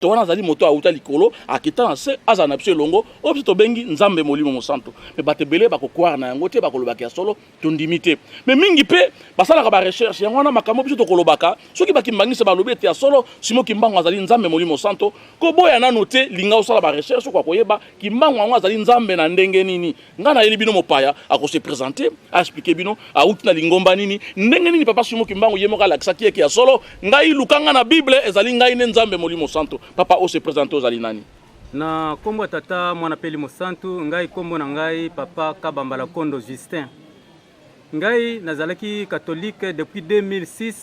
tona zali moto auta likolo akita na se aza na biso longo o biso to bengi nzambe molimo mosanto mais batebele bakokwa na yango te bakolobaka ya solo tondimité mais mingi pe basala ba recherche yango na makambo biso to kolobaka soki bakimbangisa balobi te ya solo simo kimbango azali nzambe molimo mosanto ko boya na note linga osala ba recherche kwa koyeba kimbango yango azali nzambe na ndenge nini ngana yeli bino mopaya ako se présenter a expliquer bino a utina lingomba nini ndenge nini papa simo kimbango yemoka laksaki yake ya solo ngai lukanga na bible ezali ngai ne nzambe molimo mosanto papa o se présenter aux alinani na kombo tata mwana peli mosantu ngai kombo na ngai papa Kabambala Kondo Justin ngai nazalaki catholique depuis 2006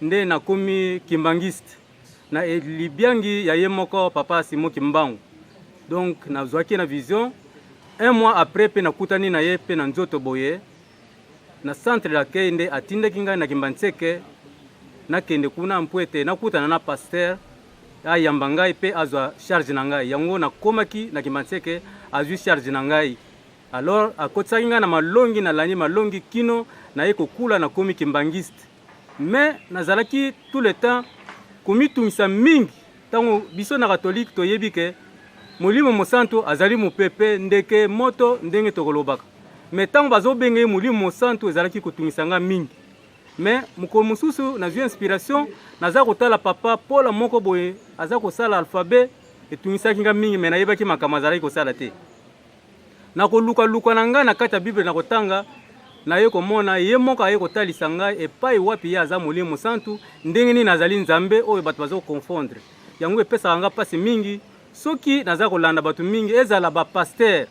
nde nakomi kimbangiste na libiangi ya yemoko papa Simo Kimbangu donc nazwaki na vision un mois après pe nakutani na ye pe na nzoto boye na centre d'accueil nde atindaki ngai na Kimbanseke nakende kuna mpwete nakutana na pasteur ayamba ngai pe azwa charge na ngai yango nakomaki na Kimbanseke azwi charge na ngai alors akotsaki ngai na malongi na lani malongi kino na ye kokula na komi kimbangiste mais nazalaki tout le temps komitungisa mingi tango biso na catholique toyebi ke molimo mosanto azali mopepe ndeke moto ndenge tokolobaka mais tango bazobenge molimo mosanto ezalaki kotungisa nga mingi mais mokolo mosusu nazwi inspiration naza kotala papa Paul moko boye aza kosala alphabet etungisaki nga mingi mais nayebaki makambo azalaki kosala te nakoluka na nga na kati ya bible nakotanga naye komona ye moko aye kotalisa ngai epai wapi ye aza molimo mosantu ndenge nini nazali nzambe oyo bato bazo confondre yango epesaka nga pasi mingi soki naza kolanda bato mingi ezala bapaster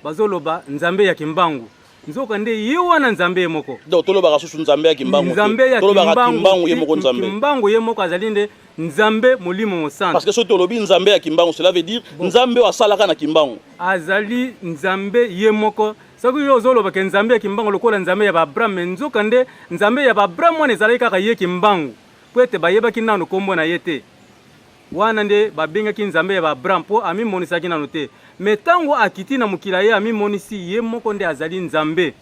bazoloba nzambe ya Kimbangu nzoka nde ye wana nzambe moko donc tolobaka susu nzambe ya Kimbangu nzambe ya Kimbangu ye moko nzambe Kimbangu ye moko azali nde nzambe molimo mosantu parce que soki tolobi nzambe ya Kimbangu cela veut dire nzambe asalaka na Kimbangu azali nzambe ye moko soki yo ozoloba ke nzambe ya Kimbangu lokola nzambe ya Abraham nzoka nde nzambe ya Abraham wana ezalaki kaka ye Kimbangu po ete bayebaki nano kombo na ye te wana nde babengaki nzambe ya Abraham po amimonisaki nano te mais tango akiti na mokila ye amimonisi ye moko nde azali nzambe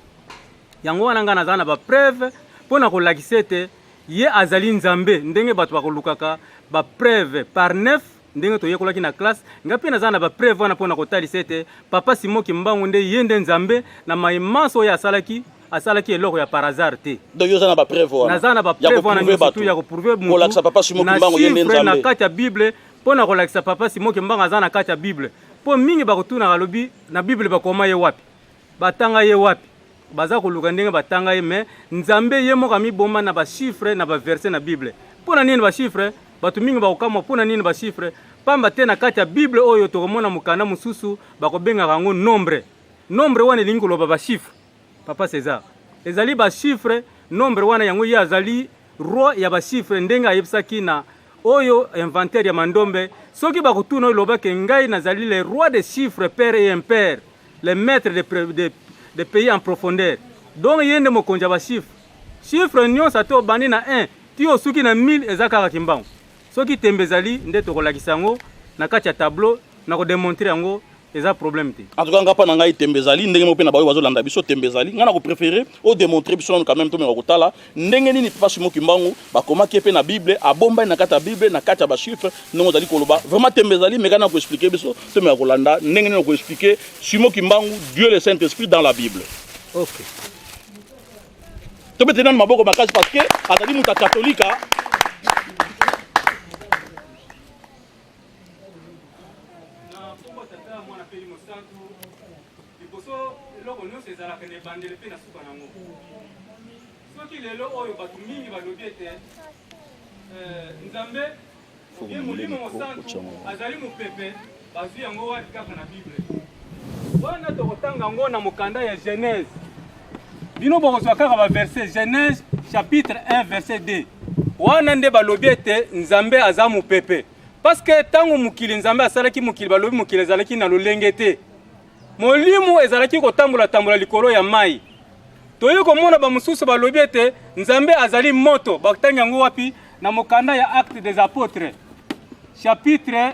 yango wana nga nazala na bapreuve mpo na kolakisa ete ye azali nzambe ndenge bato bakolukaka bapreuve par neuf ndenge toyekolaki na classe nga mpe nazala na bapreuve wana mpo na kotalisa ete papa Simo Kimbangu nde ye nde nzambe na maimaso oyo asalaki eloko ya par hasard te donc yo zana ba preuve wana nazana ba preuve wana surtout ya ko prouver mutu kolakisa papa Simo Kimbangu ye nde nzambe na kati ya bible pona kolakisa papa Simo Kimbangu azana kati ya bible po mingi bakotuna kalobi na bible bakoma ye wapi batanga ye wapi baza koluka ndenge batanga ye mais nzambe ye moko miboma na ba chiffre na ba verset na bible pona nini ba chiffre batu mingi bakokama pona nini ba chiffre pamba te na kati ya bible oyo tokomona mukanda mususu bakobenga kango nombre wana elingi koloba ba chiffre papa César ezali ba chiffre nombre wana yango ye azali roi ya ba chiffre ndenga ayebisaki na oyo inventaire ya mandombe soki bakotuna loba ke ngai nazali le roi des chiffres père et impair le maître de pays en profondeur donc yende mokonja ba chiffre nyonso to bandi na 1 ti osuki na 1000 ezaka Kimbangu soki tembezali nde tokolakisa yango na kati ya tableau na ko démontrer yango eza problème te en tout cas ngapa na ngai tembezali ndenge mo pe na bayo bazolanda biso tembezali ngana ko préférer au démontrer biso quand même to me kotala ndenge nini papa Simo Kimbangu bakomaki pe na bible abomba na kata bible na kata ba chiffre ndongo zali koloba vraiment tembezali mais kana ko expliquer biso to me kolanda ndenge nini ko expliquer Simo Kimbangu Dieu le Saint-Esprit dans la Bible. OK to betena maboko makasi parce que azali muta catholique soki lelo oyo bato mingi balobi ete nzambe ye molimo mosantu azali mopepe bazwi yango wapi kaka na bible wana tokotanga yango na mokanda ya Genèse bino bokozwa kaka baverset Genèse chapitre 1 verset 2 wana nde balobi ete nzambe aza mopepe parce que tango mokili nzambe asalaki mokili balobi mokili ezalaki na lolenge te molimo ezalaki kotambola likolo ya mai toye komona ba mususu balobi ete nzambe azali moto batangi yango wapi na mokanda ya Actes des Apôtres chapitre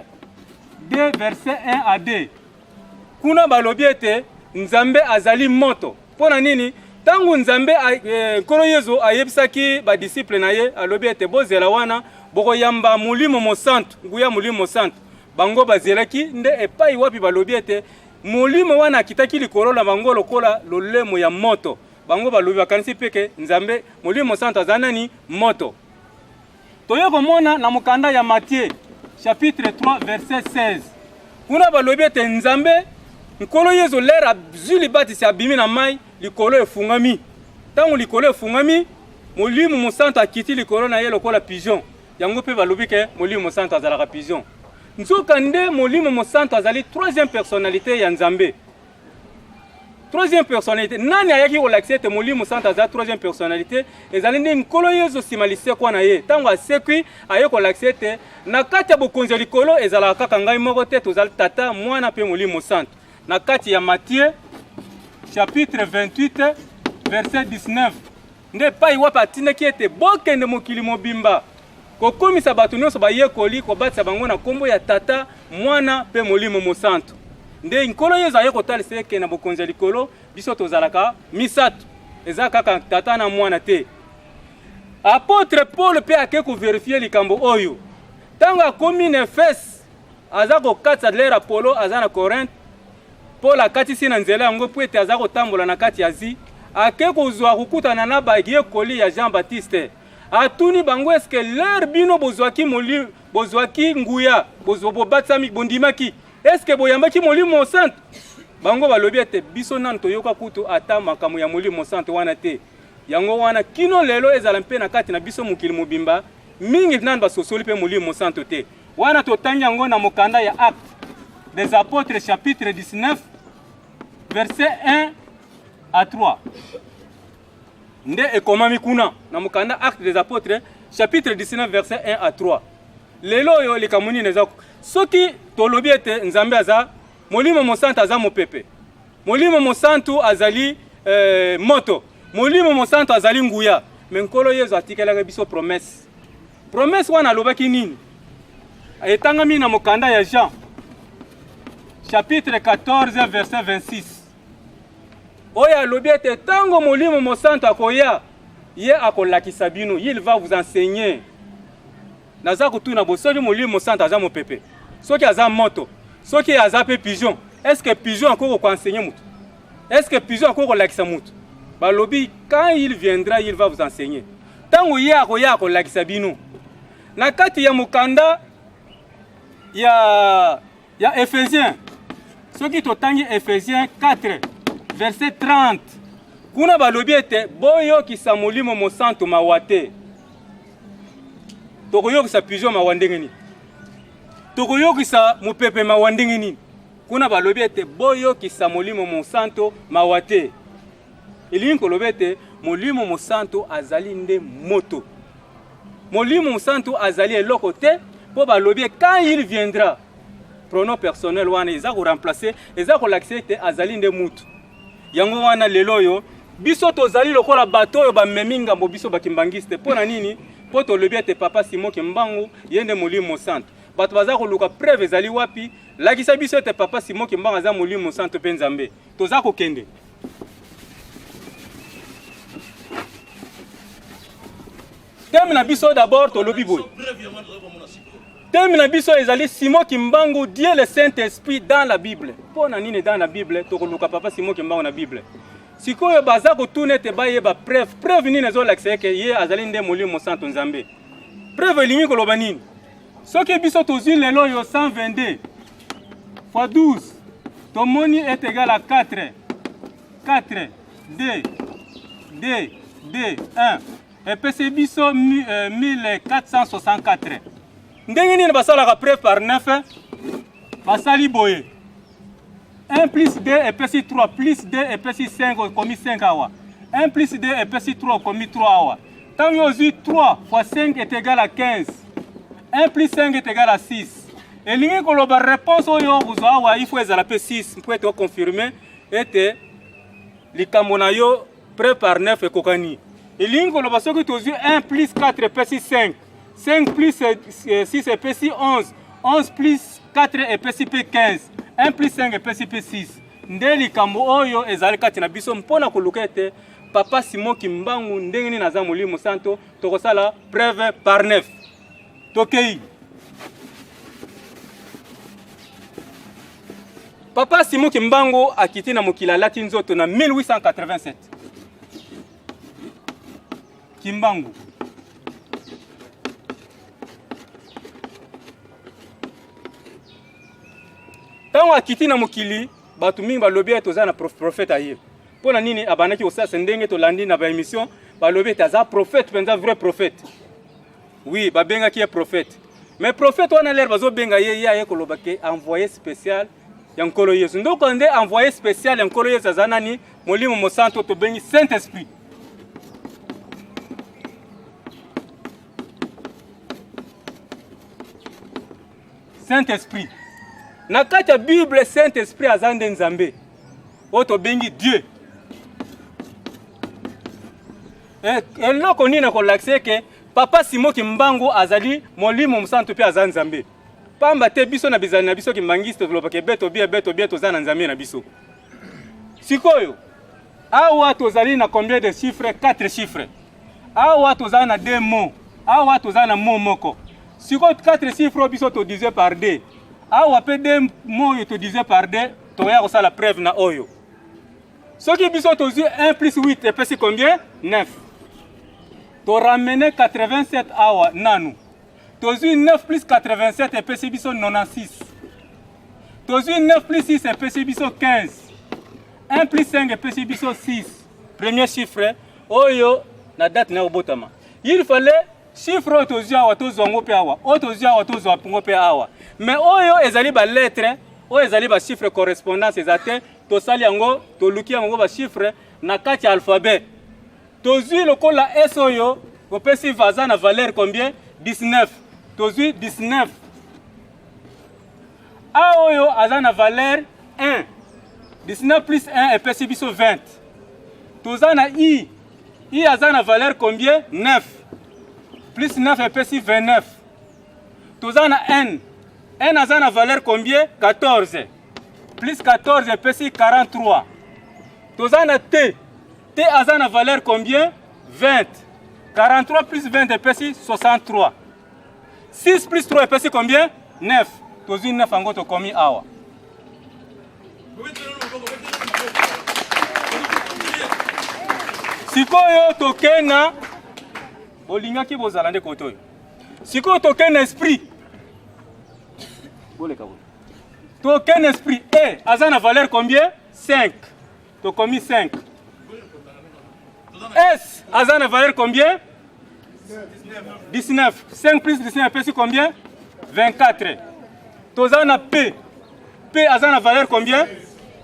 2 verset 1 à 2 kuna balobi ete nzambe azali moto pona nini tangu nzambe nkolo Yesu ayebisaki ba disciple na ye alobi ete bozela wana boko yamba Molimo Mosantu nguya Molimo Mosantu bango bazelaki nde epai wapi balobi ete Molimo wana akitaki likolo na bango lokola lolemo ya moto bango balobi bakanisi peke nzambe Molimo Mosantu azanani moto. Toyo komona na mukanda ya Matthieu chapitre 3 verset 16 kuna balobi ete nzambe nkolo yezo lera zuli batisi abimi na mai likolo efungami tango likolo efungami Molimo Mosantu akiti likolo na ye lokola pigeon yango pe balobi ke Molimo Mosantu azalaka pigeon. Nzoka nde Molimo Mosantu azali troisième personnalité ya nzambe. Troisième personnalité nani ayaki kolakisa ete Molimo Mosantu azali troisième personnalité ezali nde nkolo yezo simalise kwa na ye tango asekwi aye kolakisa ete na kati ya bokonzi likolo ezalaka kaka ngai moko te tozali tata mwana pe Molimo Mosantu. Na kati ya Matthieu chapitre 28 verset 19 nde pai wapa atindaki ete bokende mokili mobimba kokomisa bato nyonso bayekoli kobatisa bango na kombo ya tata mwana pe Molimo Mosantu. Nde nkolo yezo aye kotalisa eke na bokonzi likolo biso tozalaka misato eza kaka tata na mwana te. Apôtre Paul pe ake ko vérifier likambo oyo tango akomi na Efese aza kokatisa lera Apollo aza na Corinthe Paul akatisi na nzela yango po ete aza kotambola na kati ya Asie ake kozwa kokutana na bayekoli ya Jean Baptiste atuni bango eske ler bino bozwaki Molimo bozwaki nguya bobatsami bondimaki eske boyambaki Molimo Mosantu bango balobi ete biso nanu toyoka kutu ata makambo ya Molimo Mosantu wana te yango wana kino lelo ezala mpe na kati na biso mokili mobimba mingi nanu basosoli pe Molimo Mosantu te wana totangi yango na mokanda ya Actes des Apôtres chapitre 19 verset 1 à 3 nde ekomami kuna na mokanda Actes des Apôtres chapitre 19 verset 1 à 3 lelo yo likamuni neza soki tolobi ete nzambe aza Molimo Mosantu aza mopepe Molimo Mosantu azali moto Molimo Mosantu azali nguya me nkolo yezo atikelaka biso promesse wana alobaki nini etangami na mokanda ya Jean chapitre 14 verset 26 oya alobi ete tango Molimo Mosantu akoya ye akolakisa bino il va vous enseigner naza kutuna bosoki Molimo Mosantu aza mopepe soki aza moto soki aza pe pigeon est-ce que pigeon akoko ko enseigner mutu est-ce que pigeon akoko kolakisa mutu balobi quand il viendra il va vous enseigner tango ye akoya akolakisa bino na kati ya mokanda ya Ephésiens soki totangi Ephésiens 4 verset 30 kuna balobi ete boyokisa Molimo Mosantu mawate tokoyokisa pigeon mawandengeni tokoyokisa mopepe mawandengeni kuna balobi ete boyokisa Molimo Mosantu mawate elingi kolobi ete Molimo Mosantu azali nde moto Molimo Mosantu azali eloko te po balobi quand il viendra pronom personnel wana eza ko remplacer eza ko lakisa ete azali nde mutu yango wana lelo yo biso tozali lokola bato oyo bameminga mbo biso bakimbangiste pona nini po tolobi ete papa Simon Kimbangu yende Molimo Mosantu bato baza koluka preuve ezali wapi lakisa biso ete papa Simon Kimbangu aza Molimo Mosantu pe nzambe toza kokende teme na biso d'abord tolobi boy teme na biso ezali Simon Kimbangu Dieu le Saint-Esprit dans la Bible pona nini dans la Bible tokoluka papa Simon Kimbangu na Bible sikoyo baza kotuna ete bayeba preuve nini ezolakisa eke ye azali nde Molimo Mosantu nzambe preuve elingi koloba nini soki biso tozwi lelo yo 122 fois 12 tomoni est égal à 4 2 1 epesi biso 1464 ndenge nini basalaka preuve par 9 basali boye 1 plus 2 epesi 3 plus 2 epesi 5 okomi 5 awa 1 plus 2 epesi 3 okomi 3 awa tango ozwi 3 fois 5 est égal à 15 1 plus 5 est égal à 6 elingi koloba réponse oyo kozwa awa il faut ezala pe 6 mpo ete oconfirme ete likambo na yo preuve par 9 ekokani elingi koloba soki tozwi 1 plus 4 epesi 5 5 plus 6 epesi 11 11 plus 4 epesi pe 15 1 plus 5 epesi pe 6 nde likambo oyo ezali kati na biso mpona koluka ete papa Simon Kimbangu ndenge nini aza Molimo Mosantu tokosala preuve par 9 tokei. Papa Simon Kimbangu akiti na mokili alati nzoto na 1887. Kimbangu. Tango akiti na mokili, batu mingi balobi toza na prophète aye. Pona nini abanaki osasa ndenge to landi na ba émission, balobi taza prophète, penza vrai prophète. Oui, babenga ki est prophète. Mais prophète wana l'air bazo benga ye ya koloba ke envoyé spécial ya nkolo Yesu. Ndoko nde envoyé spécial ya nkolo Yesu azanani molimo mosanto to bengi Saint-Esprit. Saint-Esprit. Na kati ya Bible Saint-Esprit azande nzambe. Oto bengi Dieu. Eloko nini ko lakse ke Papa Simon Kimbangu azali molimo mosanto pe azan nzambe. Pamba te biso na bizana na biso kimbangiste loba ke beto bia tozana nzambe na biso. Sikoyo. Awa tozali na combien de chiffres? 4 chiffres. Awa tozana na 2 mots. Awa tozana mot moko. Sikoyo 4 chiffres biso to divisé par 2. Awa pe 2 mots yo to divisé par 2, to ya kosa la preuve na oyo. Soki biso tozi 1 plus 8 epesi combien? 9. To ramener 87 awa nanu. Tozi 9 plus 87 epesi biso 96. Tozi 9 plus 6 epesi biso 15. 1 plus 5 epesi biso 6. Premier chiffre oyo na date na obotama. Il fallait chiffre tozi awa tozongo pe awa. O tozi awa tozongo pe awa. Mais oyo ezali ba lettre, oyo ezali ba chiffre correspondance ezate to sali yango to luki yango ba chiffre na kati alphabet. Tozi lokola S oyo opesi vaza na valeur combien? 19. Tozi 19. A oyo aza na valeur 1. 19 plus 1 epesi biso 20. Toza na I. I aza na valeur combien? 9. Plus 9 epesi 29. Toza na N. N aza na valeur combien? 14. Plus 14 epesi 43. Toza na T. T aza na valeur combien? 20. 43 plus 20 epesi 63. 6 plus 3 epesi combien? 9. Tozi 9 ango to komi awa. Sikoyo tokena olinga ki bozala nde kotoyo. Sikoyo tokena esprit. Token esprit E aza na valeur combien? 5. To komi 5. S aza na valeur combien? 19. 5 plus 19 epesi combien? 24. Toza na P. P aza na valeur combien?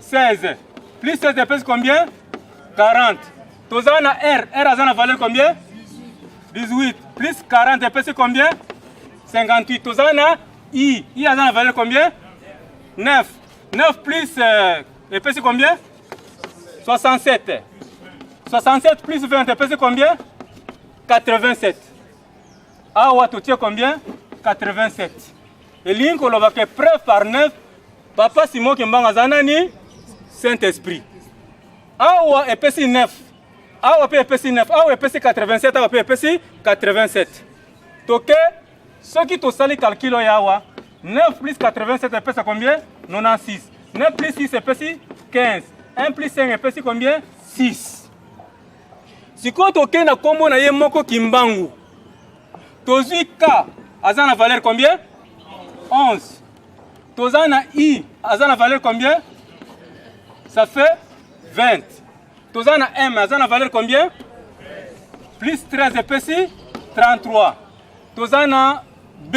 16. Plus 16 epesi combien? 40. Toza na R. R aza na valeur combien? 18. Plus 40 epesi combien? 58. Toza na I. I aza na valeur combien? 9. 9 plus epesi combien? 67. 67 plus 20 epesi combien? 87. Awa tu tiens combien? 87. Et l'inko lova que preuve par 9. Papa Simon Kimbangu azanani Saint-Esprit. Awa epesi 9. Awa pe epesi 9. Awa epesi 87. Awa pe epesi 87. Toke soki to sali calculo yawa 9 plus 87 epesi combien? 96. 9 plus 6 epesi 15. 1 plus 5 epesi combien? 6. Si quand on a kombo na ye moko Kimbangu, tozui K aza na valeur combien? 11. Toza na I aza na valeur combien? Ça fait 20. Toza na M aza na valeur combien? Plus 13 epesi 33. Toza na B.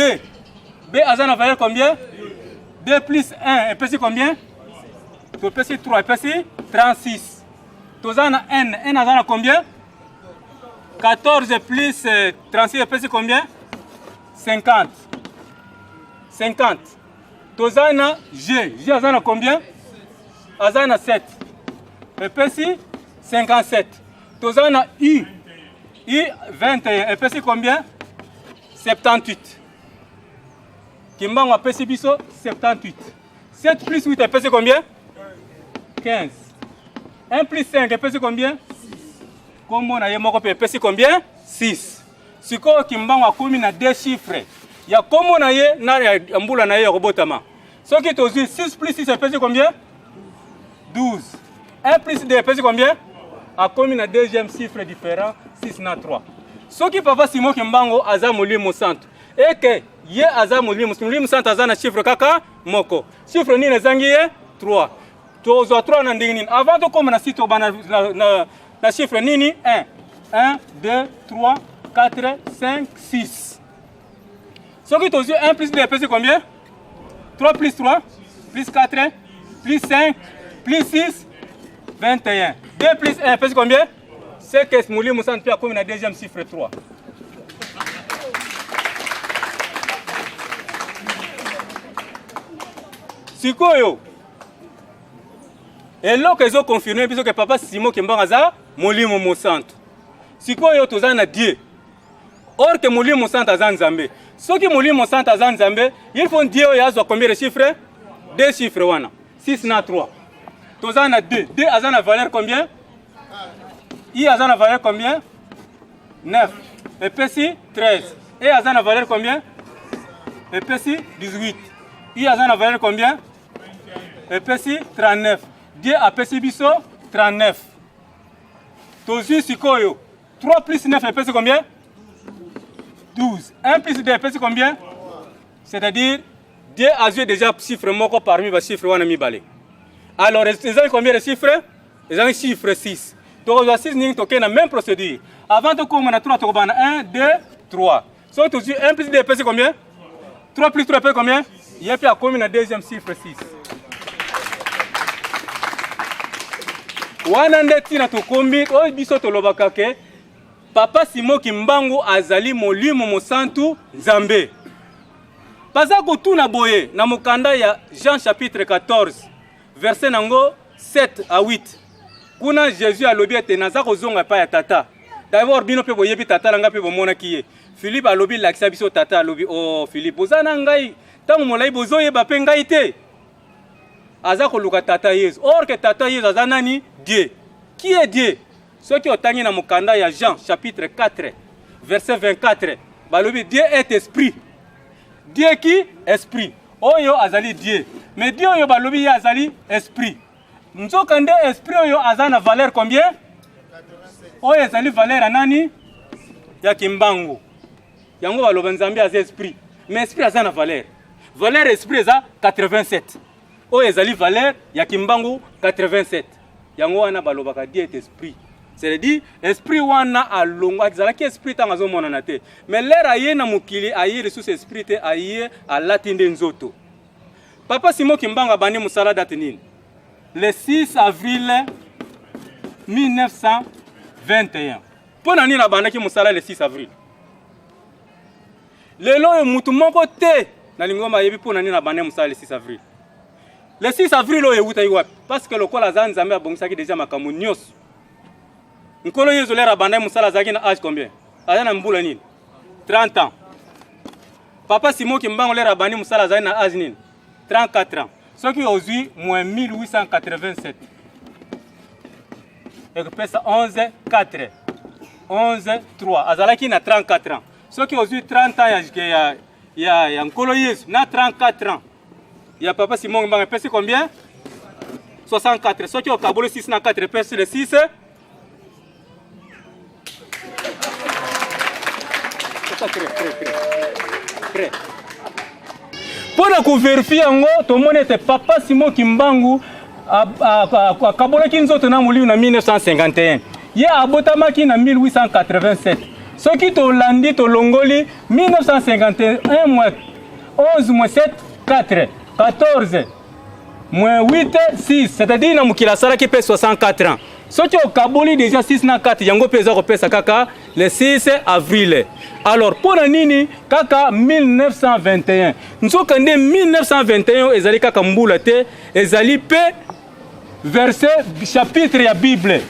B aza na valeur combien? 2 plus 1 epesi combien? To epesi 3 epesi 36. Toza na N. N aza na combien? 14 plus 36 epesi combien? 50. 50. Toza na G. G aza na combien? Aza na 7. Epesi 57. Toza na I. I 21. Epesi combien? 78. Kimbangu apesi biso 78. 7 plus 8 epesi combien? 15. 1 plus 5 epesi combien? Kombo na ye moko pe epesi combien? 6. Siko Kimbangu akomi na 2 chiffres. ya komo na ye na ya mbula na ye ya kobotama. Soki tozwi 6 plus 6 epesi combien? 12. 1 plus 2 epesi combien? A commis na deuxième chiffre différent 6 na 3. Soki papa Simon Kimbangu aza Molimo Santo et que ye aza Molimo Santo aza na chiffre kaka moko. Chiffre nini ezangi ye 3. Tozwa 3 na ndenge nini? Avant to comme na site bana na chiffre nini 1. 1 2 3 4 5 6. Soki tozwi 1 plus 2 epesi combien? 3 plus 3 plus 4 plus 5 plus 6 21. 2 plus 1 epesi combien? C'est que Molimo Santo a commis na deuxième chiffre 3. Sikoyo. Et là qu'ils ont confirmé que papa Simon Kimbangu aza Molimo Santo. Sikoyo toza na Dieu. Or que Molimo Santo aza Nzambe. Soki Molimo Santo aza Nzambe, il faut Dieu yazwa combien de chiffres? 2 chiffres wana. 6 na 3. Toza na 2. 2 aza na valeur combien? I a la valeur combien? 9. Epesi 13. Et a la valeur combien? Epesi 18. I a la valeur combien? Epesi 39. Dieu a pesi biso 39. Tozu sikoyo. 3 plus 9 epesi combien? 12. 1 plus 2 epesi combien? C'est-à-dire, Dieu a joué déjà chiffre moko parmi les chiffres wana mibale. Alors, ils ont combien de chiffres? Ils ont un chiffre 6. Donc, on a 6 lignes, la même procédure. Avant de commencer à 3, on a 1, 2, 3. So, tu dis 1 plus 2, c'est combien? 3 plus 3, c'est combien? Il y a plus à combien le deuxième chiffre 6. Papa Simon Kimbangu azali Molimo Santo Nzambe. Pasa kotuna boye na mukanda ya Jean chapitre 14 verset nango 7 à 8. Kuna Jésus alobi ete naza kozonga pa ya tata. D'abord bino pe boyebi tata langa pe bomona kiye. Philippe alobi lakisa biso tata alobi oh Philippe bozana ngai tango molai bozoyeba pe ngai te. Aza koluka tata Yesu. Or que tata Yesu aza nani? Dieu. Qui est Dieu? Ceux qui ont tangi na mukanda ya Jean chapitre 4 verset 24. Balobi Dieu est esprit. Dieu qui? Esprit. Oyo azali Dieu. Mais Dieu oyo balobi ya azali esprit. Nzokande esprit oyo azana valeur combien? 87. Oyo azali valeur anani? Ya Kimbangu. Yango baloba Nzambe aza esprit. Mais esprit azana valeur. Valeur esprit eza 87. Oyo azali valeur ya Kimbangu 87. Yango wana baloba ka Dieu est esprit. C'est-à-dire esprit wana alongo azalaki esprit tanga zo monana te. Mais l'air aye na mukili aye ressource esprit te aye alatinde nzoto. Papa Simon Kimbangu abandi musala date nini? Le 6 avril 1921. Pona nini abandaki musala le 6 avril? Lelo mutu moko te na lingomba yebi pona nini abandi musala le 6 avril. Le 6 avril oyo euta yiwapi? Parce que lokola za Nzambe abongisaki déjà makambo nyonso. Nkolo Yesu lera abandi musala zaki na âge combien? Aza na mbula nini? 30 ans. Papa Simon Kimbangu lera abandi musala zaki na âge nini? 34 ans. Ce qui aujourd'hui, moins 1887. Et que pèse 11, 4. 11, 3. Azalaki na 34 ans. Ce qui aujourd'hui 30 ans, il y a Nkolo Yesu, na 34 ans. Il y a Papa Simon Kimbangu, pèse combien? 64. Ce qui au Kabolo 6 na 4, pèse le 6. Prêt. Pour vérifier, tout le monde était Papa Simon Kimbangu à Kabolaki Nzoto na Mouliou en 1951. Il y a Abotamaki en 1887. Ce qui est Landi, to Longoli, 1951, moins 11, moins 7, 4, 14, moins 8, 6. C'est-à-dire que Moukila Sala qui pèse 64 ans. Ce qui est au Kaboli déjà 6 na 4, Yango pesa ko pesa kaka le 6 avril. Alors pour nini kaka 1921. Nzokande 1921 ezali kaka mbula te, ezali pe verset chapitre ya Bible.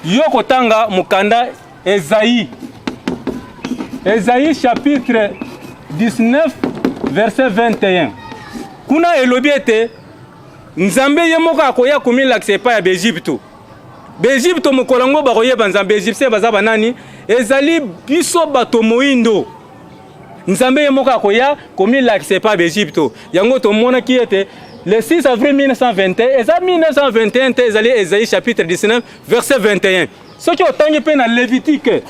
Yoko tanga mukanda Esaïe. Esaïe chapitre 19 verset 21. Kuna elobi ete Nzambe yemoko akoya komila aksepa ya Egypte. B'Egypte mokolango bakoye banzambe Egyptien baza banani ezali biso bato moindo nzambe ye moko akoya komi lakise pa Egypte yango to mona ki était le 6 avril 1921 eza 1921 te ezali Esaïe chapitre 19 verset 21 soki otangi pe na Lévitique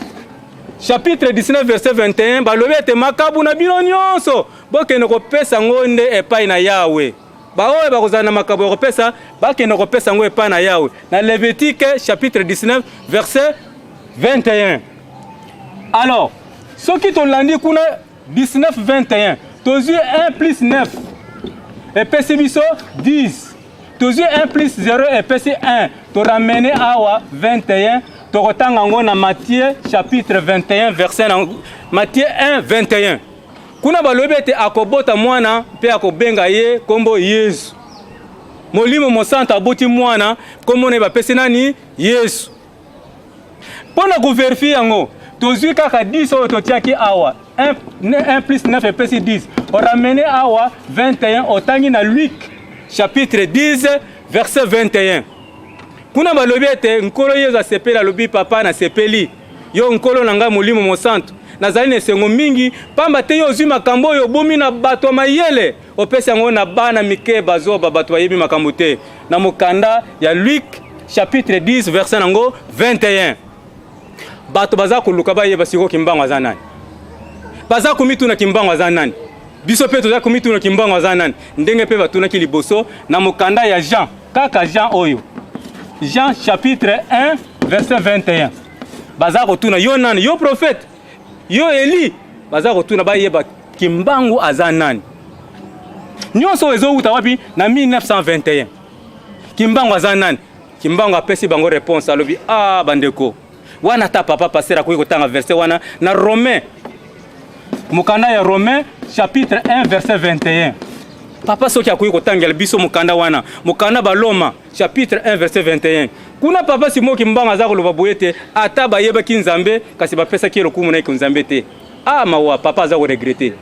chapitre 19 verset 21 balobi ete makabu na bino nyonso bokende kopesa ngo nde epai na Yawe baoyo bakozala na makabu ya kopesa bakende kopesa ngo epai na Yawe na Lévitique chapitre 19 verset 21. Alors soki tolandi kuna 19 21 tozwi 1 plus 9 epesi biso 10 tozwi 1 plus 0 epesi 1 toramene awa 21 tokotanga ngo na Matthieu chapitre 21 verset Matthieu 1 21 kuna balobi ete akobota mwana mpe akobenga ye kombo Yesu molimo mosantu aboti mwana kombo ne bapesi nani Yesu pona kuverifie yango tozwi kaka 10 oyo totiaki awa 1 plus 9 epesi 10 oramene awa 21 otangi na Luc chapitre 10 verset 21 kuna balobi ete nkolo Yesu asepeli alobi papa na sepeli yo nkolo na ngai molimo mosantu nazali na esengo mingi pamba te yo ozwi makambo oyo obomi na bato mayele opesi yango na bana mike bazoba bato bayebi makambo te na mokanda ya Luc chapitre 10 verset nango 21 bato baza koluka bayeba siko kimbango aza nani baza komituna kimbango aza nani biso pe toza komituna kimbango aza nani ndenge pe batunaki liboso na mokanda ya Jean kaka Jean oyo Jean chapitre 1 verset 21 baza kotuna yo nani yo prophète yo Eli baza kotuna bayeba kimbango aza nani nyonso ezouta wapi na 1921 kimbango aza nani kimbango apesi bango réponse alobi bandeko wana ta papa passer akoki kotanga verset wana na Romain mokanda ya Romain chapitre 1 verset 21 papa soki akoki kotangela biso mokanda wana mokanda baloma chapitre 1 verset 21 kuna papa simo kimbango aza koloba boyete ata bayebaki nzambe kasi bapesaki lokumu na iko nzambe te mawa papa aza koregrete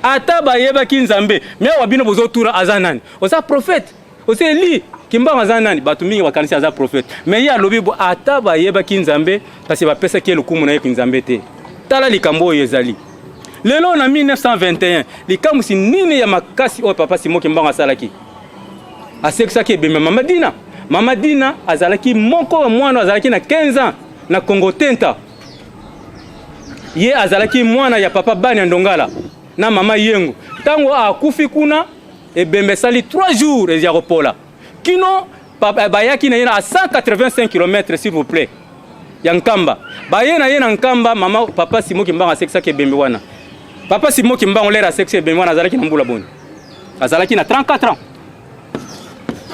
ata bayebaki nzambe me wabino bozotura aza nani oza prophète oza Eli kimbango aza nani bato mingi bakanisi aza prophète me ye alobi bo ata bayebaki nzambe kasi bapesaki lokumu na iko nzambe te tala likambo oyo ezali lelo na 1921 likambo si nini ya makasi oyo papa simo kimbango asalaki asekisaki ebembe mama Dina azalaki moko mwana azalaki na 15 ans na Congo Tenta ye azalaki mwana ya papa Bani Ndongala na mama Yengo tango akufi kuna ebembe sali 3 jours ezia kopola kino bayaki na yena à 185 km s'il vous plaît ya Nkamba bayena yena Nkamba mama papa Simo Kimbango asekisaki ebembe wana papa Simo Kimbango lera asekisaki ebembe wana azalaki na mbula boni azalaki na 34 ans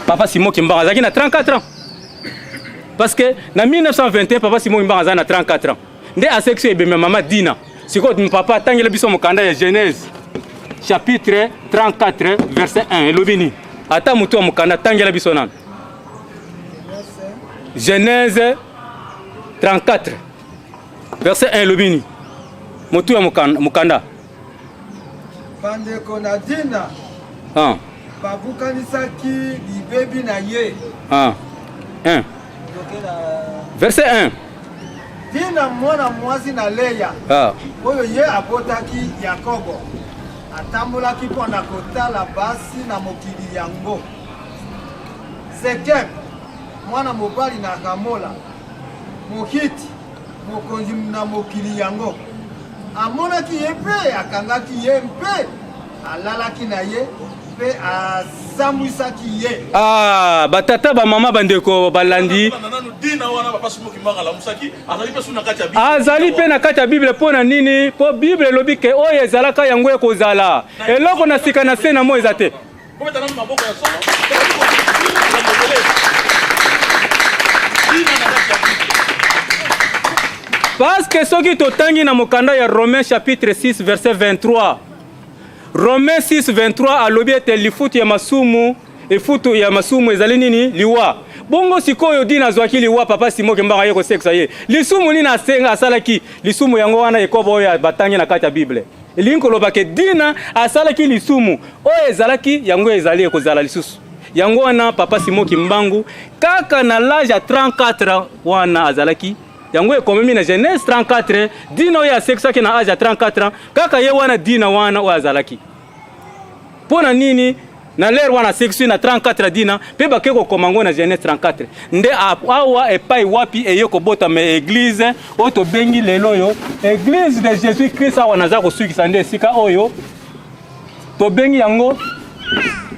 papa Simo Kimbango azalaki na 34 ans parce que na 1921 papa Simo Kimbango azalaki na 34 ans nde asekisaki ebembe mama Dina siko papa tangela biso mokanda ya Genèse chapitre 34 verset 1 elobini ata mutu wa mokanda tangela biso nana Genèse 34 verset 1 elobini mutu wa mokanda bandeko na Dina babukanisaki libebi na ye 1 verset 1 Dina mwana mwasi na Leya oyo ye abotaki Yakobo atambolaki mpona kotala basi na mokili yango Sekem mwana mobali na Gamola Mohiti mokonzi na mokili yango amonaki ye mpe akangaki ye mpe alalaki na ye mpe azambwisaki ye batata bamama bandeko balandi azali mpe na kati ya Bible mpo na nini mpo Bible elobi ke oyo ezalaka yango ekozala eloko na sika na se na mo eza te parce que soki totangi na mokanda ya Romains chapitre 6 verset 23 Romains 6 23 alobi ete lifutu ya masumu efutu ya masumu ezali nini liwa bongo sikoyo Dina azwaki liwa papa Simo Kimbango aye kosekisa ye lisumu nini asenga asalaki lisumu yango wana ekobo oyo batangi na kati ya Bible elingi koloba ke Dina asalaki lisumu oyo ezalaki yango ezali ekozala lisusu yango wana papa Simo Kimbango kaka na l'âge ya 34 wana azalaki yango ekomemi na Genèse 34 dina oyo asekisaki na âge ya 34 ans kaka ye wana dina wana oyo azalaki mpona nini na lere wana asekisi na 34 dina mpe bake kokoma ngo na Genèse 34 nde awa epai wapi eye kobotama église oyo tobengi lelo oyo église de Jésus Christ awa naza kosukisa nde esika oyo tobengi yango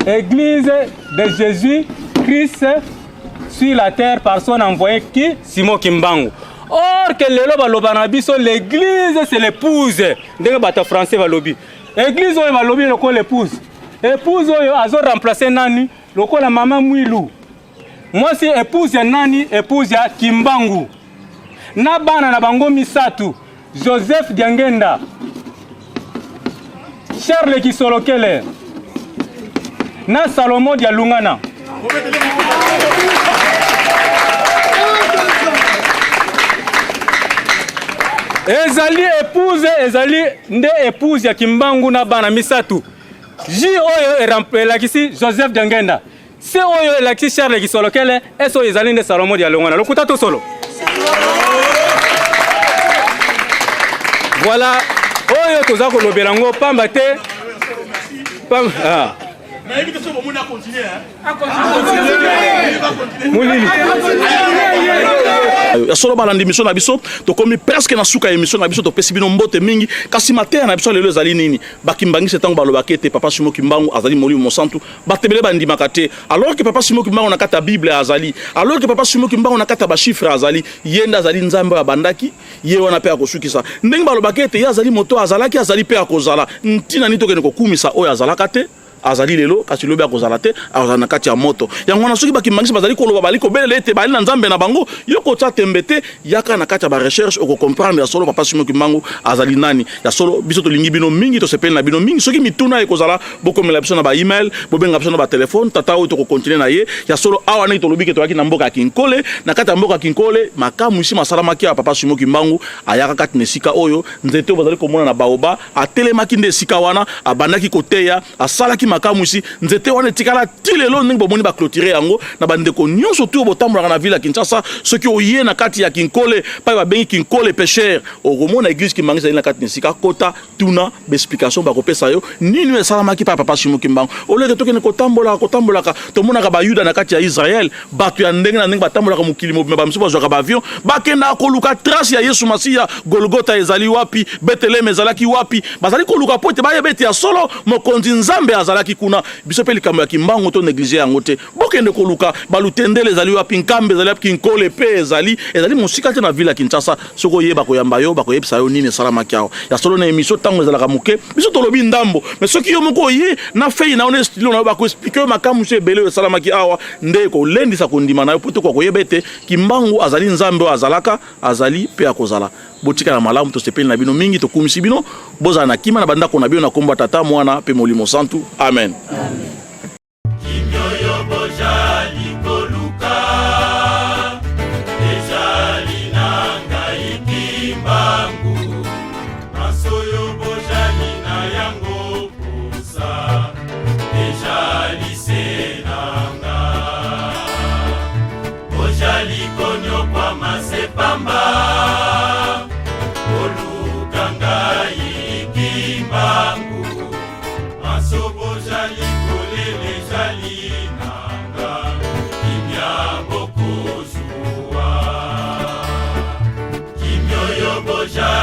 église de Jésus Christ sur la terre par son envoyé qui Simon Kimbangu. Or que lelo baloba na biso l'église c'est l'épouse ndenge bata français balobi église oyo balobi loko l'épouse épouse oyo azo remplacer nani loko la mama Mwilu moi si épouse ya nani épouse ya Kimbangu na bana na bango misatu Joseph Diangenda Charles Kisolokele na Salomon dia Lungana ezali épouse ezali nde épouse ya Kimbangu na bana misatu J oyo elakisi Joseph Diangenda C oyo elakisi Charles Kisolokele S oyo ezali nde Salomon dia Lungana lokuta to solo voilà oyo toza kolobela ngo pamba te na invitation au monde à continuer ya solo balandi émission na biso to komi presque na suka émission na biso to pesi bino mbote mingi kasi matin na biso lelo ezali nini bakimbangi setango balobaki te papa Simon Kimbangu azali molimo mosantu batebele bandimaka te alors que papa Simon Kimbangu na kata Bible azali alors que papa Simon Kimbangu na kata ba chiffre azali yenda azali nzambe ya bandaki ye wana pe akosukisa ndenge balobaki te ya azali moto azalaki azali pe akozala ntina ni tokene kokumisa oyo azalaka te azali lelo kasi lobi akozala te azala na kati ya moto yango na soki bakimangisi bazali koloba bali kobelele te bali na nzambe na bango yoko tsa tembete yaka na kati ya ba recherche oko comprendre ya solo papa Simon Kimbangu azali nani ya solo biso to lingi bino mingi to sepeli na bino mingi soki mituna ekozala bokomela biso na ba email bobenga biso na ba telefone tata oyo to ko continuer na ye ya solo awa na to lobi ke to yaki na mboka Kinkole na kati ya mboka Kinkole makamu isi masala ya papa Simon Kimbangu ayaka kati na sika oyo nzete bazali komona na baoba atelemaki nde sika wana abandaki koteya asalaki makamu isi nzete wana tikala tilelo ndenge bomoni ba clôturer yango na bandeko nyonso tu botambola na ville ya Kinshasa soki oye na kati ya Kinkole pa ba bengi Kinkole pêcheur okomona église Kimbangu na kati nisika kota tuna ba explication ba kopesa yo nini esalamaki pa papa Simon Kimbangu oleke tokene kotambola to monaka ba yuda na kati ya Israël batu ya ndenge na ndenge batambola ka mukili mobimba ba misuba zwa ba avion bakenda koluka trace ya Yesu Masiya Golgotha ezali wapi Bethlehem ezalaki wapi bazali koluka pote ba yebeti ya solo mokonzi nzambe azalaki kuna biso pe likambo ya Kimbangu to négliger yango te bokende koluka balutendele ezali wapi nkambe ezali wapi Kinkole pe ezali musika te na ville ya Kinshasa soko yeba koyamba yo bakoyebisa yo nini salama kyao ya solo na émission tango ezalaka muke biso tolobi ndambo mais soki yo moko ye na fei na honest lo na bako expliquer makamu se bele salama ki awa nde ko lendisa kondima na yo poto ko koyebete Kimbangu azali nzambe azalaka azali pe akozala botika na malamu to sepeli na bino mingi to kumisi bino boza na kima na banda ko na bino na komba tata mwana pe molimo santu amen Boja